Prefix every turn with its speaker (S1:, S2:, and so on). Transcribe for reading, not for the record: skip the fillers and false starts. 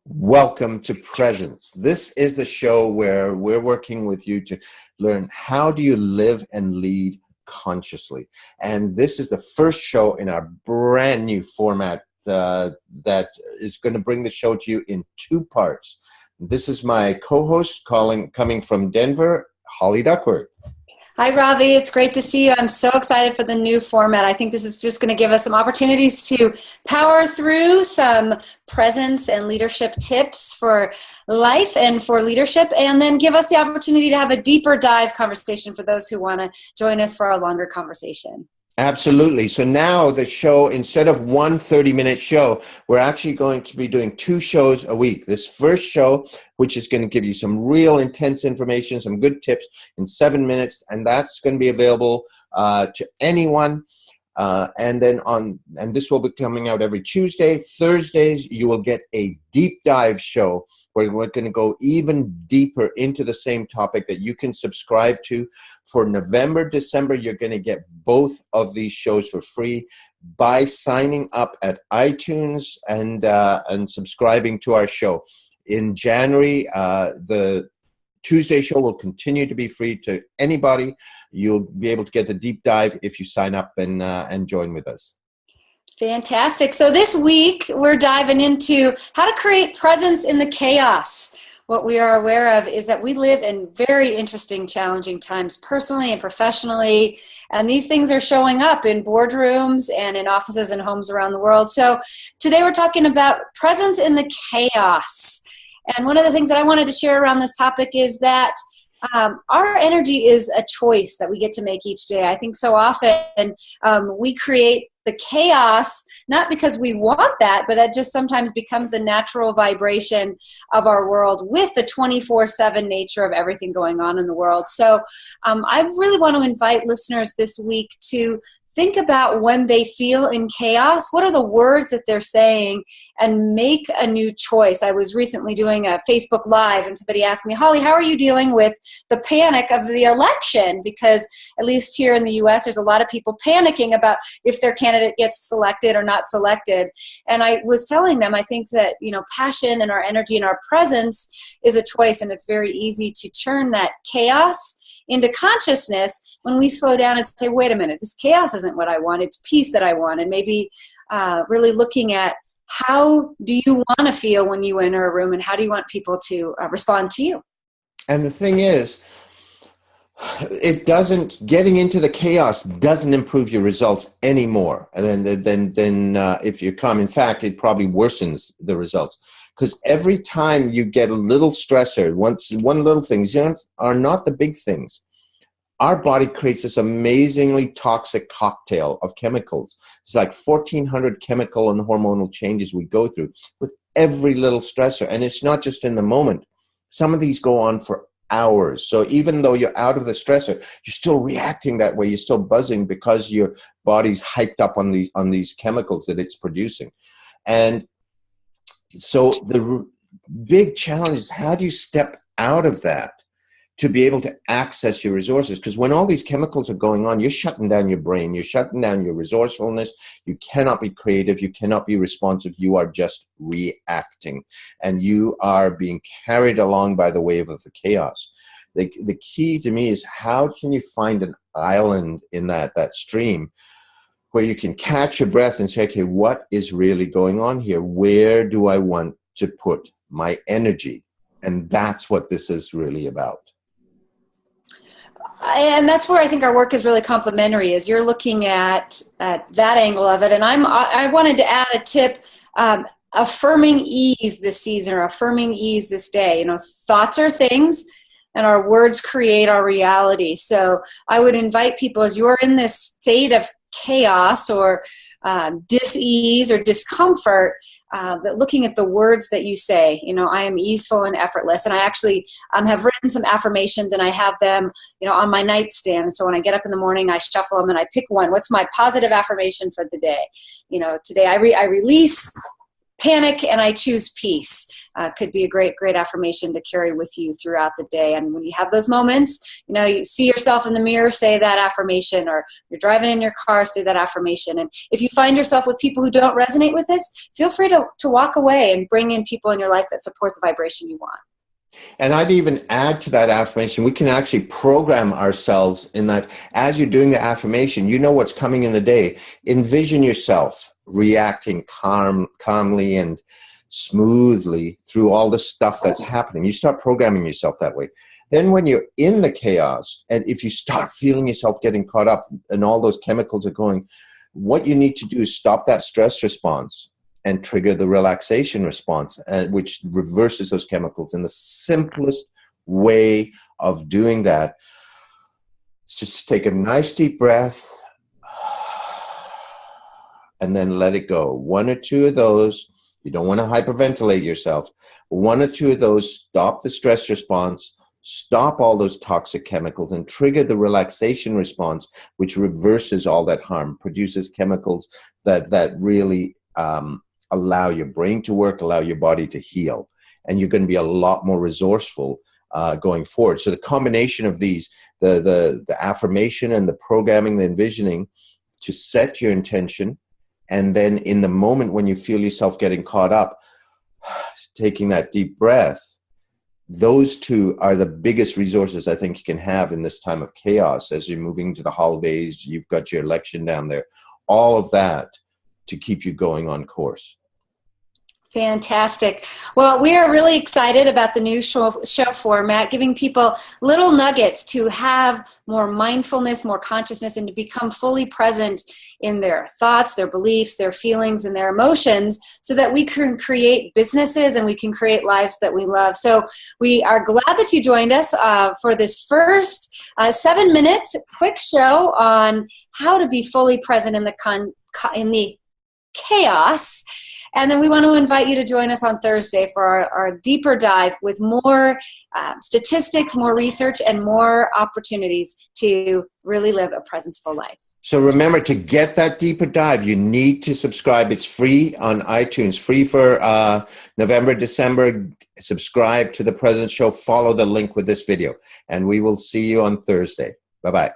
S1: Welcome to Presence. This is the show where we're working with you to learn how do you live and lead consciously. And this is the first show in our brand new format that is going to bring the show to you in two parts. This is my co-host coming from Denver, Holly Duckworth.
S2: Hi, Ravi. It's great to see you. I'm so excited for the new format. I think this is just going to give us some opportunities to power through some presence and leadership tips for life and for leadership, and then give us the opportunity to have a deeper dive conversation for those who want to join us for a longer conversation.
S1: Absolutely. So now the show, instead of one 30-minute show, we're actually going to be doing two shows a week. This first show, which is going to give you some real intense information, some good tips in 7 minutes, and that's going to be available to anyone. And this will be coming out every Tuesday. Thursdays, you will get a deep dive show where we're going to go even deeper into the same topic that you can subscribe to. For November, December, you're going to get both of these shows for free by signing up at iTunes and subscribing to our show. In January, the Tuesday show will continue to be free to anybody. You'll be able to get the deep dive if you sign up and join with us.
S2: Fantastic. So this week, we're diving into how to create presence in the chaos. What we are aware of is that we live in very interesting, challenging times personally and professionally, and these things are showing up in boardrooms and in offices and homes around the world. So today we're talking about presence in the chaos. And one of the things that I wanted to share around this topic is that our energy is a choice that we get to make each day. I think so often we create the chaos, not because we want that, but that just sometimes becomes a natural vibration of our world with the 24/7 nature of everything going on in the world. So I really want to invite listeners this week to think about when they feel in chaos, what are the words that they're saying, and make a new choice. I was recently doing a Facebook Live, and somebody asked me, Holly, how are you dealing with the panic of the election? Because at least here in the U.S., there's a lot of people panicking about if their candidate gets selected or not selected. And I was telling them, I think that, passion and our energy and our presence is a choice, and it's very easy to turn that chaos into consciousness when we slow down and say, wait a minute, this chaos isn't what I want, it's peace that I want. And maybe really looking at how do you want to feel when you enter a room, and how do you want people to respond to you?
S1: And the thing is, getting into the chaos doesn't improve your results anymore than if you come. In fact, it probably worsens the results. Because every time you get a little stressor, one little things are not the big things. Our body creates this amazingly toxic cocktail of chemicals. It's like 1,400 chemical and hormonal changes we go through with every little stressor. And it's not just in the moment. Some of these go on for hours. So even though you're out of the stressor, you're still reacting that way. You're still buzzing because your body's hyped up on these chemicals that it's producing. And so the big challenge is, how do you step out of that to be able to access your resources? Because when all these chemicals are going on, you're shutting down your brain, you're shutting down your resourcefulness, you cannot be creative, you cannot be responsive, you are just reacting. And you are being carried along by the wave of the chaos. The key to me is, how can you find an island in that stream where you can catch your breath and say, okay, what is really going on here? Where do I want to put my energy? And that's what this is really about.
S2: And that's where I think our work is really complementary, is you're looking at that angle of it. And I wanted to add a tip, affirming ease this season, or affirming ease this day. Thoughts are things, and our words create our reality. So I would invite people, as you're in this state of chaos or dis-ease or discomfort, that looking at the words that you say, I am easeful and effortless. And I actually have written some affirmations, and I have them, on my nightstand. And so when I get up in the morning, I shuffle them and I pick one. What's my positive affirmation for the day? Today I release panic and I choose peace. Could be a great affirmation to carry with you throughout the day. And when you have those moments, you see yourself in the mirror, say that affirmation, or you're driving in your car, say that affirmation. And if you find yourself with people who don't resonate with this, feel free to walk away and bring in people in your life that support the vibration you want.
S1: And I'd even add to that affirmation, we can actually program ourselves in that as you're doing the affirmation, you know what's coming in the day. Envision yourself reacting calmly and smoothly through all the stuff that's happening. You start programming yourself that way. Then when you're in the chaos, and if you start feeling yourself getting caught up and all those chemicals are going, what you need to do is stop that stress response and trigger the relaxation response, which reverses those chemicals. And the simplest way of doing that is just take a nice deep breath and then let it go. One or two of those. You don't want to hyperventilate yourself. One or two of those, stop the stress response, stop all those toxic chemicals, and trigger the relaxation response, which reverses all that harm, produces chemicals that really allow your brain to work, allow your body to heal. And you're going to be a lot more resourceful going forward. So the combination of these, the affirmation and the programming, the envisioning, to set your intention. And then in the moment when you feel yourself getting caught up, taking that deep breath, those two are the biggest resources I think you can have in this time of chaos. As you're moving to the holidays, you've got your election down there, all of that to keep you going on course.
S2: Fantastic. Well, we are really excited about the new show format, giving people little nuggets to have more mindfulness, more consciousness, and to become fully present in their thoughts, their beliefs, their feelings, and their emotions, so that we can create businesses and we can create lives that we love. So we are glad that you joined us for this first 7-minute quick show on how to be fully present in the chaos. And then we want to invite you to join us on Thursday for our deeper dive with more statistics, more research, and more opportunities to really live a presence-full life.
S1: So remember, to get that deeper dive, you need to subscribe. It's free on iTunes, free for November, December. Subscribe to The Presence Show. Follow the link with this video. And we will see you on Thursday. Bye-bye.